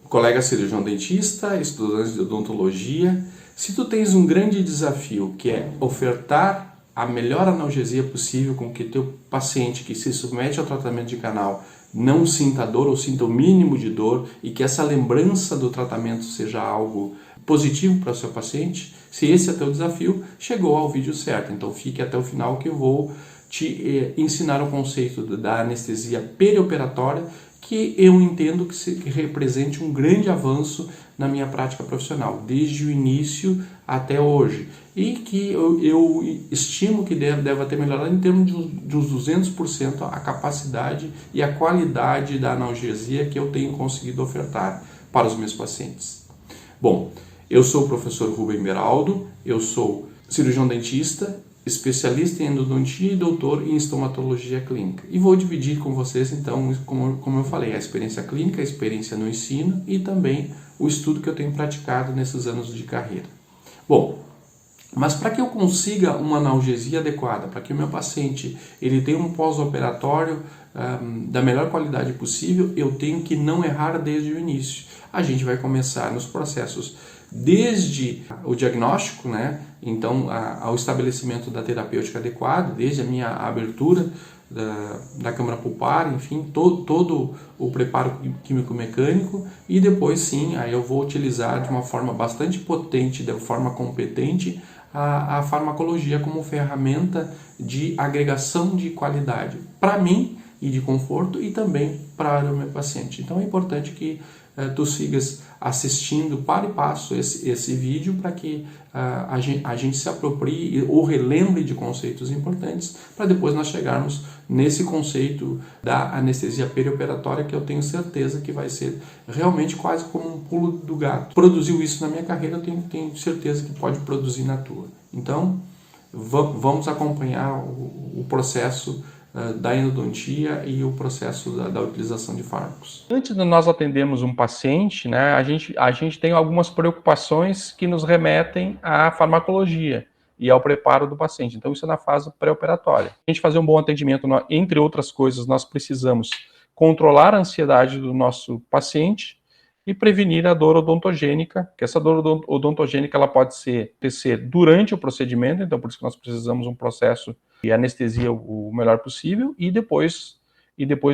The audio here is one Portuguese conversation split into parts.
Colega cirurgião dentista, estudantes de odontologia, se tu tens um grande desafio que é ofertar a melhor analgesia possível com que teu paciente que se submete ao tratamento de canal não sinta dor ou sinta o mínimo de dor e que essa lembrança do tratamento seja algo positivo para o seu paciente, se esse é teu desafio, chegou ao vídeo certo. Então fique até o final que eu vou te ensinar o conceito da anestesia perioperatória, que eu entendo que represente um grande avanço na minha prática profissional, desde o início até hoje, e que eu estimo que deva ter melhorado em termos de uns 200% a capacidade e a qualidade da analgesia que eu tenho conseguido ofertar para os meus pacientes. Bom, eu sou o professor Rubem Beraldo, eu sou cirurgião dentista, especialista em endodontia e doutor em estomatologia clínica. E vou dividir com vocês, então, como eu falei, a experiência clínica, a experiência no ensino e também o estudo que eu tenho praticado nesses anos de carreira. Bom, mas para que eu consiga uma analgesia adequada, para que o meu paciente ele tenha um pós-operatório da melhor qualidade possível, eu tenho que não errar desde o início. A gente vai começar nos processos desde o diagnóstico, né? Então, ao estabelecimento da terapêutica adequada, desde a minha abertura da câmara pulpar, enfim, todo o preparo químico-mecânico, e depois sim, aí eu vou utilizar de uma forma bastante potente, de uma forma competente, a farmacologia como ferramenta de agregação de qualidade para mim e de conforto e também para o meu paciente. Então é importante que tu sigas assistindo para e passo esse vídeo para que a gente se aproprie ou relembre de conceitos importantes para depois nós chegarmos nesse conceito da anestesia perioperatória, que eu tenho certeza que vai ser realmente quase como um pulo do gato. Produziu isso na minha carreira, eu tenho certeza que pode produzir na tua. Então, vamos acompanhar o processo da endodontia e o processo da utilização de fármacos. Antes de nós atendermos um paciente, né, a gente tem algumas preocupações que nos remetem à farmacologia e ao preparo do paciente. Então, isso é na fase pré-operatória. A gente fazer um bom atendimento, entre outras coisas, nós precisamos controlar a ansiedade do nosso paciente e prevenir a dor odontogênica, que essa dor odontogênica ela pode acontecer durante o procedimento, então por isso que nós precisamos um processo de anestesia o melhor possível, e depois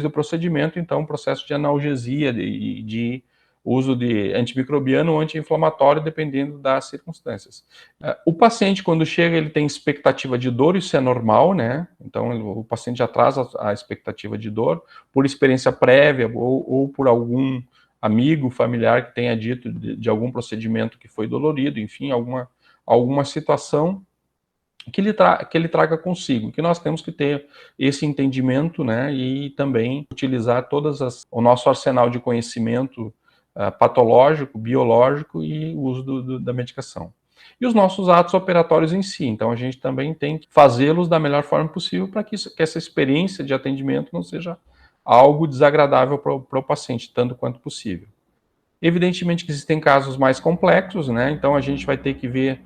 do procedimento, então, um processo de analgesia, de uso de antimicrobiano ou anti-inflamatório, dependendo das circunstâncias. O paciente, quando chega, ele tem expectativa de dor, isso é normal, né? Então, o paciente já traz a expectativa de dor, por experiência prévia ou por algum amigo, familiar que tenha dito de algum procedimento que foi dolorido, enfim, alguma situação que ele traga consigo, que nós temos que ter esse entendimento, né, e também utilizar o nosso arsenal de conhecimento patológico, biológico e o uso da medicação. E os nossos atos operatórios em si, então a gente também tem que fazê-los da melhor forma possível para que essa experiência de atendimento não seja algo desagradável para o paciente, tanto quanto possível. Evidentemente que existem casos mais complexos, né, então a gente vai ter que ver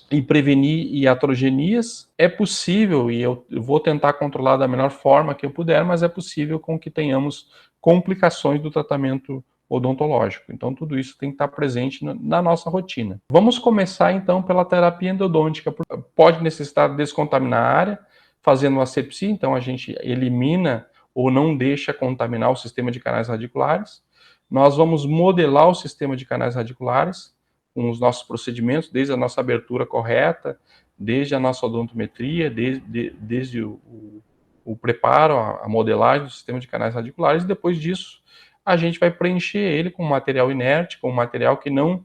e prevenir iatrogenias. É possível, e eu vou tentar controlar da melhor forma que eu puder, mas é possível com que tenhamos complicações do tratamento odontológico. Então, tudo isso tem que estar presente na nossa rotina. Vamos começar, então, pela terapia endodôntica. Pode necessitar descontaminar a área, fazendo asepsia, então a gente elimina ou não deixa contaminar o sistema de canais radiculares. Nós vamos modelar o sistema de canais radiculares com os nossos procedimentos, desde a nossa abertura correta, desde a nossa odontometria, desde o preparo, a modelagem do sistema de canais radiculares, e depois disso a gente vai preencher ele com material inerte, com material que não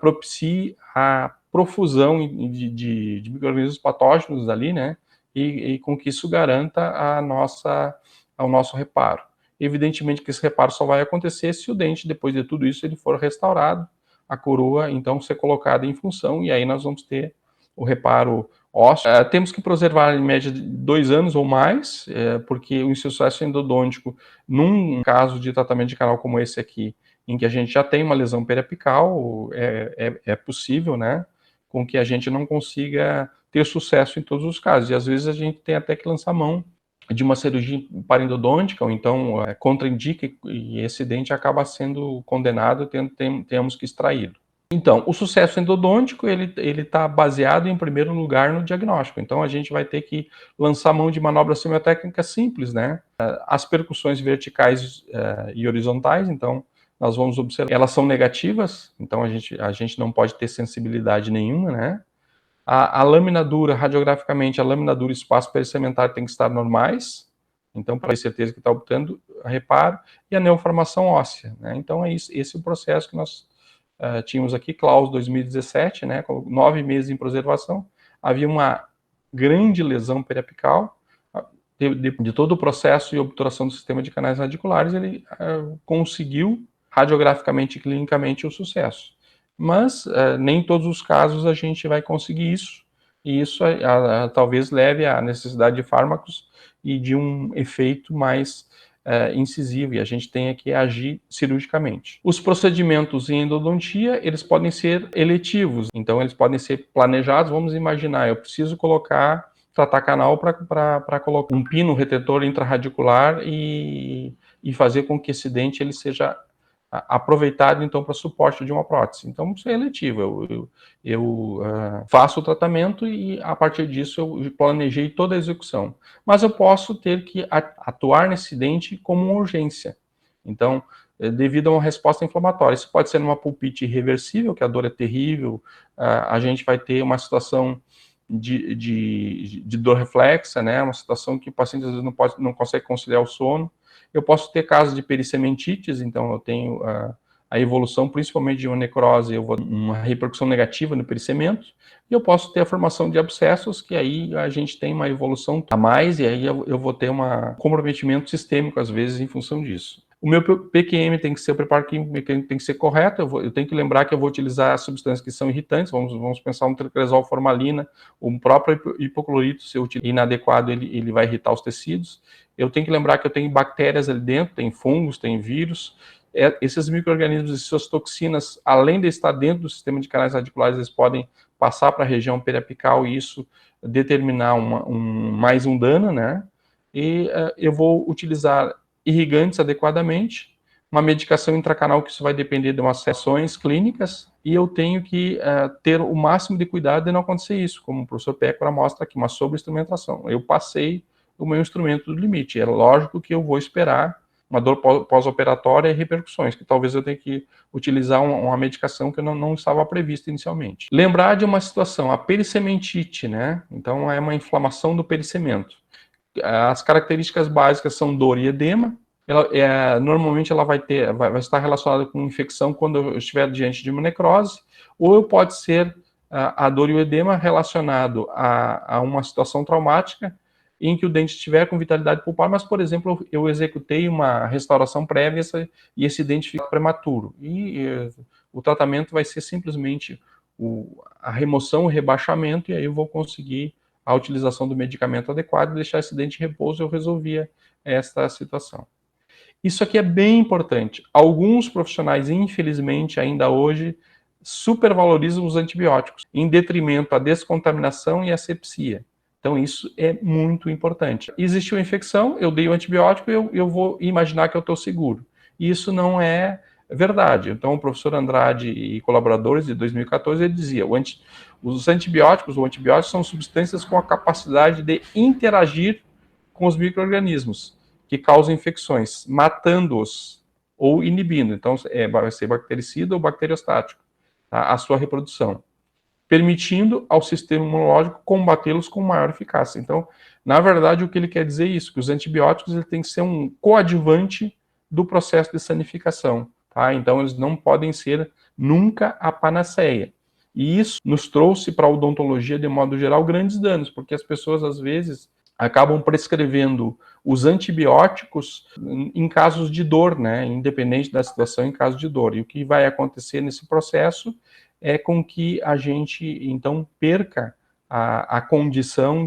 propicie a profusão de micro-organismos patógenos ali, né, e com que isso garanta ao nosso reparo. Evidentemente que esse reparo só vai acontecer se o dente, depois de tudo isso, ele for restaurado, a coroa, então, ser colocada em função, e aí nós vamos ter o reparo ósseo. Temos que preservar, em média, 2 anos ou mais, porque o insucesso endodôntico, num caso de tratamento de canal como esse aqui, em que a gente já tem uma lesão periapical, é possível, né, com que a gente não consiga ter sucesso em todos os casos, e às vezes a gente tem até que lançar mão de uma cirurgia parendodôntica, ou então contraindica e esse dente acaba sendo condenado, temos que extraí-lo. Então, o sucesso endodôntico, ele está baseado, em primeiro lugar, no diagnóstico. Então, a gente vai ter que lançar mão de manobras semiotécnicas simples, né? As percussões verticais e horizontais, então, nós vamos observar, elas são negativas, então a gente não pode ter sensibilidade nenhuma, né? A lâmina dura, radiograficamente, a lâmina dura e espaço perissegmentar tem que estar normais, então, para ter certeza que está obtendo reparo, e a neoformação óssea, né? Então, esse é o processo que nós tínhamos aqui, Claus 2017, né, com 9 meses em preservação, havia uma grande lesão periapical, de todo o processo e obturação do sistema de canais radiculares, ele conseguiu, radiograficamente e clinicamente, o sucesso. Mas nem em todos os casos a gente vai conseguir isso, e isso talvez leve à necessidade de fármacos e de um efeito mais incisivo, e a gente tenha que agir cirurgicamente. Os procedimentos em endodontia, eles podem ser eletivos, então eles podem ser planejados. Vamos imaginar, eu preciso tratar canal para colocar um pino retentor intraradicular e fazer com que esse dente ele seja aproveitado, então, para suporte de uma prótese. Então, isso é eletivo. Eu faço o tratamento e, a partir disso, eu planejei toda a execução. Mas eu posso ter que atuar nesse dente como uma urgência. Então, devido a uma resposta inflamatória. Isso pode ser numa pulpite irreversível, que a dor é terrível, a gente vai ter uma situação de dor reflexa, né? Uma situação que o paciente, às vezes, não consegue conciliar o sono. Eu posso ter casos de pericementites, então eu tenho a evolução principalmente de uma necrose, uma repercussão negativa no pericemento, e eu posso ter a formação de abscessos, que aí a gente tem uma evolução a mais, e aí eu vou ter um comprometimento sistêmico, às vezes, em função disso. O meu PQM tem que ser, o preparo químico mecânico tem que ser correto, eu tenho que lembrar que eu vou utilizar substâncias que são irritantes, vamos pensar um tricresol, formalina, o próprio hipoclorito, se eu utilizar inadequado, ele vai irritar os tecidos. Eu tenho que lembrar que eu tenho bactérias ali dentro, tem fungos, tem vírus. Esses micro-organismos e suas toxinas, além de estar dentro do sistema de canais radiculares, eles podem passar para a região periapical e isso determinar mais um dano, né? E eu vou utilizar irrigantes adequadamente, uma medicação intracanal, que isso vai depender de umas sessões clínicas, e eu tenho que ter o máximo de cuidado de não acontecer isso, como o professor Pécora mostra aqui, uma sobreinstrumentação. Eu passei o meu instrumento do limite. É lógico que eu vou esperar uma dor pós-operatória e repercussões, que talvez eu tenha que utilizar uma medicação que eu não estava prevista inicialmente. Lembrar de uma situação, a pericementite, né? Então, é uma inflamação do pericemento. As características básicas são dor e edema. Normalmente ela vai estar relacionada com infecção quando eu estiver diante de uma necrose, ou pode ser a dor e o edema relacionado a uma situação traumática, em que o dente estiver com vitalidade pulpar, mas, por exemplo, eu executei uma restauração prévia e esse dente fica prematuro. E o tratamento vai ser simplesmente a remoção, o rebaixamento, e aí eu vou conseguir a utilização do medicamento adequado e deixar esse dente em repouso. Eu resolvia esta situação. Isso aqui é bem importante. Alguns profissionais, infelizmente, ainda hoje, supervalorizam os antibióticos, em detrimento à descontaminação e à asepsia. Então, isso é muito importante. Existiu a infecção, eu dei o antibiótico, eu vou imaginar que eu estou seguro. Isso não é verdade. Então, o professor Andrade e colaboradores, de 2014, ele dizia, os antibióticos ou antibióticos são substâncias com a capacidade de interagir com os micro-organismos que causam infecções, matando-os ou inibindo. Então, vai ser bactericida ou bacteriostático, tá? A sua reprodução, permitindo ao sistema imunológico combatê-los com maior eficácia. Então, na verdade, o que ele quer dizer é isso, que os antibióticos têm que ser um coadjuvante do processo de sanificação, tá? Então, eles não podem ser nunca a panaceia. E isso nos trouxe para a odontologia, de modo geral, grandes danos, porque as pessoas, às vezes, acabam prescrevendo os antibióticos em casos de dor, né? Independente da situação, em caso de dor. E o que vai acontecer nesse processo é com que a gente, então, perca a condição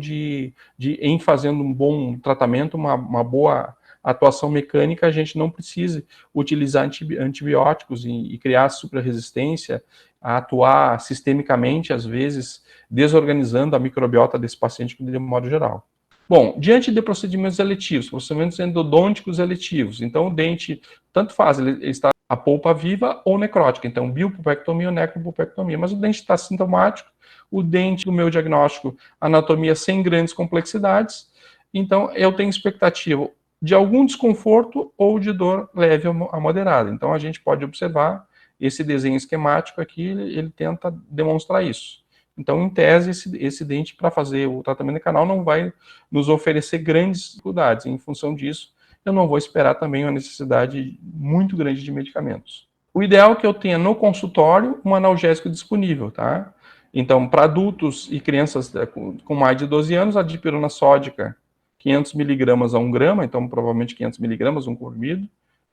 em fazendo um bom tratamento, uma boa atuação mecânica, a gente não precise utilizar antibióticos e criar suprarresistência, a atuar sistemicamente, às vezes, desorganizando a microbiota desse paciente de modo geral. Bom, diante de procedimentos eletivos, procedimentos endodônticos eletivos, então o dente, tanto faz, ele está a polpa viva ou necrótica, então biopulpectomia ou necropulpectomia, mas o dente está sintomático, o dente, do meu diagnóstico, anatomia sem grandes complexidades, então eu tenho expectativa de algum desconforto ou de dor leve a moderada. Então a gente pode observar esse desenho esquemático aqui, ele tenta demonstrar isso. Então, em tese, esse dente, para fazer o tratamento de canal, não vai nos oferecer grandes dificuldades. Em função disso, eu não vou esperar também uma necessidade muito grande de medicamentos. O ideal é que eu tenha no consultório um analgésico disponível, tá? Então, para adultos e crianças com mais de 12 anos, a dipirona sódica, 500 miligramas a 1 grama, então provavelmente 500 miligramas, um comprimido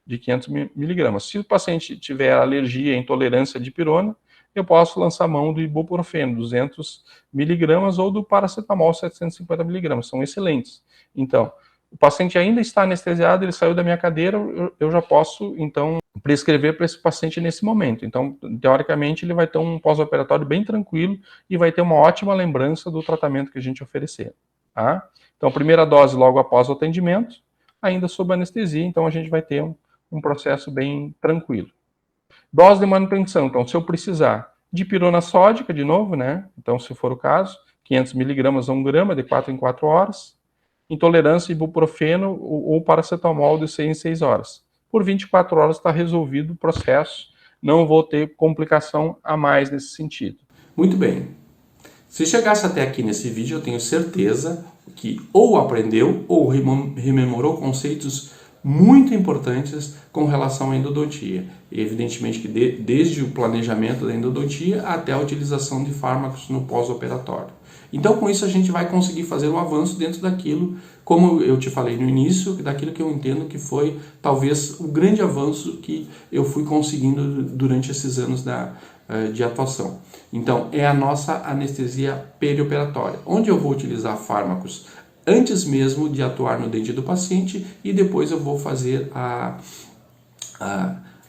de 500 miligramas. Se o paciente tiver alergia, intolerância à dipirona, eu posso lançar mão do ibuprofeno, 200 miligramas, ou do paracetamol, 750 miligramas. São excelentes. Então, o paciente ainda está anestesiado, ele saiu da minha cadeira, eu já posso, então, prescrever para esse paciente nesse momento. Então, teoricamente, ele vai ter um pós-operatório bem tranquilo e vai ter uma ótima lembrança do tratamento que a gente oferecer. Tá? Então, primeira dose logo após o atendimento, ainda sob anestesia, então a gente vai ter um processo bem tranquilo. Dose de manutenção, então, se eu precisar, dipirona sódica, de novo, né? Então, se for o caso, 500 miligramas a 1 grama, de 4 em 4 horas. Intolerância, ibuprofeno ou paracetamol de 6 em 6 horas. Por 24 horas está resolvido o processo, não vou ter complicação a mais nesse sentido. Muito bem. Se chegasse até aqui nesse vídeo, eu tenho certeza que ou aprendeu ou rememorou conceitos muito importantes com relação à endodontia. E evidentemente que desde o planejamento da endodontia até a utilização de fármacos no pós-operatório. Então, com isso, a gente vai conseguir fazer o avanço dentro daquilo, como eu te falei no início, daquilo que eu entendo que foi talvez o grande avanço que eu fui conseguindo durante esses anos de atuação. Então, é a nossa anestesia perioperatória, onde eu vou utilizar fármacos antes mesmo de atuar no dente do paciente e depois eu vou fazer a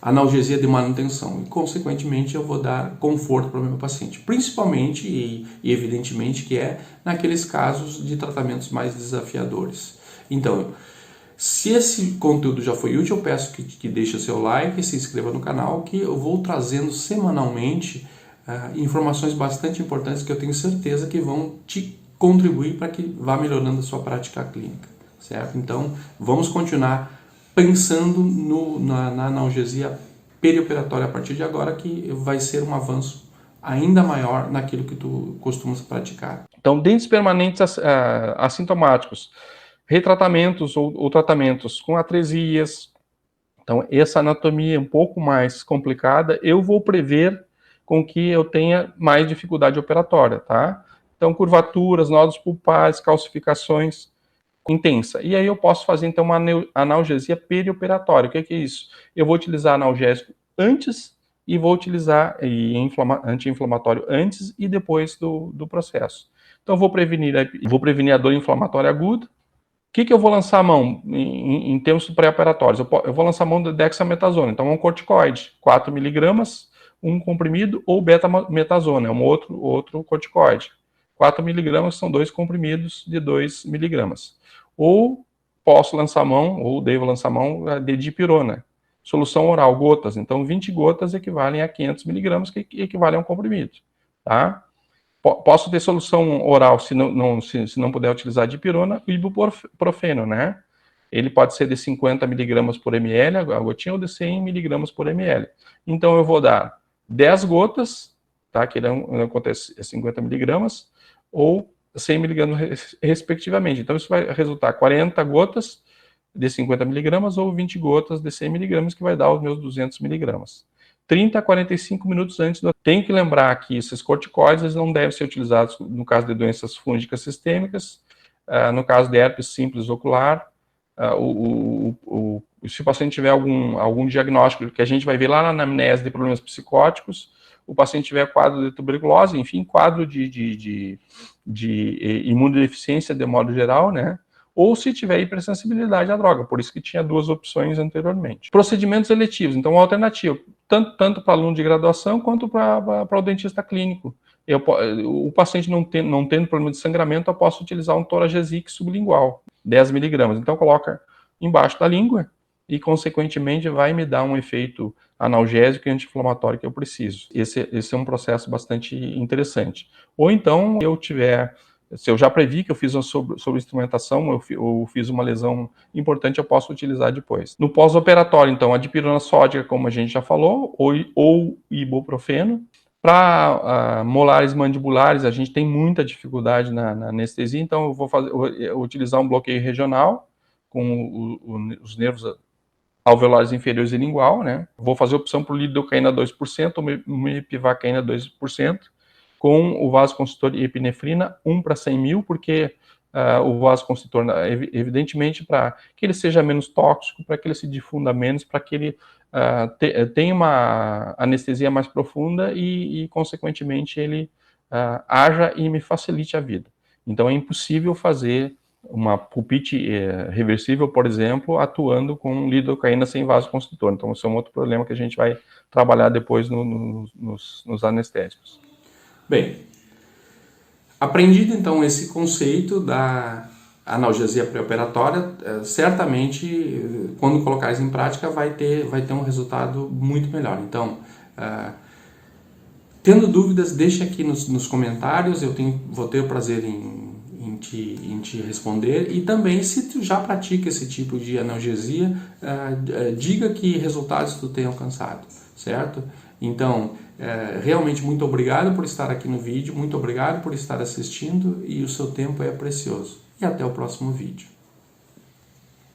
analgesia de manutenção e, consequentemente, eu vou dar conforto para o meu paciente, principalmente e evidentemente que é naqueles casos de tratamentos mais desafiadores. Então, se esse conteúdo já foi útil, eu peço que deixe o seu like e se inscreva no canal, que eu vou trazendo semanalmente informações bastante importantes que eu tenho certeza que vão te contribuir para que vá melhorando a sua prática clínica, certo? Então, vamos continuar pensando na analgesia perioperatória a partir de agora, que vai ser um avanço ainda maior naquilo que tu costumas praticar. Então, dentes permanentes assintomáticos, retratamentos ou tratamentos com atresias, então essa anatomia é um pouco mais complicada, eu vou prever com que eu tenha mais dificuldade operatória, tá? Então, curvaturas, nódulos pulpares, calcificações intensa. E aí eu posso fazer, então, uma analgesia perioperatória. O que é isso? Eu vou utilizar analgésico antes e vou utilizar anti-inflamatório antes e depois do processo. Então, eu vou prevenir a dor inflamatória aguda. O que eu vou lançar a mão em termos pré-operatórios? Eu vou lançar a mão da dexametasona. Então, é um corticoide, 4 miligramas, um comprimido, ou betametasona, é um outro corticoide. 4 miligramas são 2 comprimidos de 2 miligramas. Ou posso lançar a mão, ou devo lançar a mão de dipirona. Solução oral, gotas. Então, 20 gotas equivalem a 500 miligramas, que equivalem a um comprimido. Tá? Posso ter solução oral, se não puder utilizar dipirona, o ibuprofeno, né? Ele pode ser de 50 miligramas por ml, a gotinha, ou de 100 miligramas por ml. Então, eu vou dar 10 gotas, tá? Que ele acontece 50 miligramas, ou 100 miligramas respectivamente. Então, isso vai resultar 40 gotas de 50 miligramas ou 20 gotas de 100 miligramas, que vai dar os meus 200 miligramas. 30 a 45 minutos antes. Tenho que lembrar que esses corticoides eles não devem ser utilizados no caso de doenças fúngicas sistêmicas, no caso de herpes simples ocular, se o paciente tiver algum diagnóstico, que a gente vai ver lá na anamnese de problemas psicóticos, o paciente tiver quadro de tuberculose, enfim, quadro de imunodeficiência de modo geral, né? Ou se tiver hipersensibilidade à droga, por isso que tinha 2 opções anteriormente. Procedimentos eletivos, então, uma alternativa, tanto para aluno de graduação quanto para o dentista clínico. O paciente não tendo problema de sangramento, eu posso utilizar um Toragesic sublingual, 10 miligramas. Então, coloca embaixo da língua e, consequentemente, vai me dar um efeito analgésico e anti-inflamatório que eu preciso. Esse é um processo bastante interessante. Ou então, se eu já previ que eu fiz uma sobre-instrumentação, eu fiz uma lesão importante, eu posso utilizar depois. No pós-operatório, então, a dipirona sódica, como a gente já falou, ou ibuprofeno. Para molares mandibulares, a gente tem muita dificuldade na anestesia, então eu vou utilizar um bloqueio regional com os nervos alveolares inferiores e lingual, né? Vou fazer opção por lidocaína 2%, ou mepivacaína 2%, com o vasoconstritor e epinefrina 1 para 100 mil, porque o vasoconstritor, evidentemente, para que ele seja menos tóxico, para que ele se difunda menos, para que ele tenha uma anestesia mais profunda e consequentemente, ele haja e me facilite a vida. Então, é impossível fazer uma pulpite reversível, por exemplo, atuando com lidocaína sem vasoconstritor. Então, esse é um outro problema que a gente vai trabalhar depois nos anestésicos. Bem, aprendido então esse conceito da analgesia pré-operatória, certamente quando colocares em prática vai ter um resultado muito melhor. Então, tendo dúvidas, deixa aqui nos comentários, vou ter o prazer em te responder. E também, se tu já pratica esse tipo de analgesia, diga que resultados tu tem alcançado, certo? Então, realmente muito obrigado por estar aqui no vídeo, muito obrigado por estar assistindo, e o seu tempo é precioso. E até o próximo vídeo.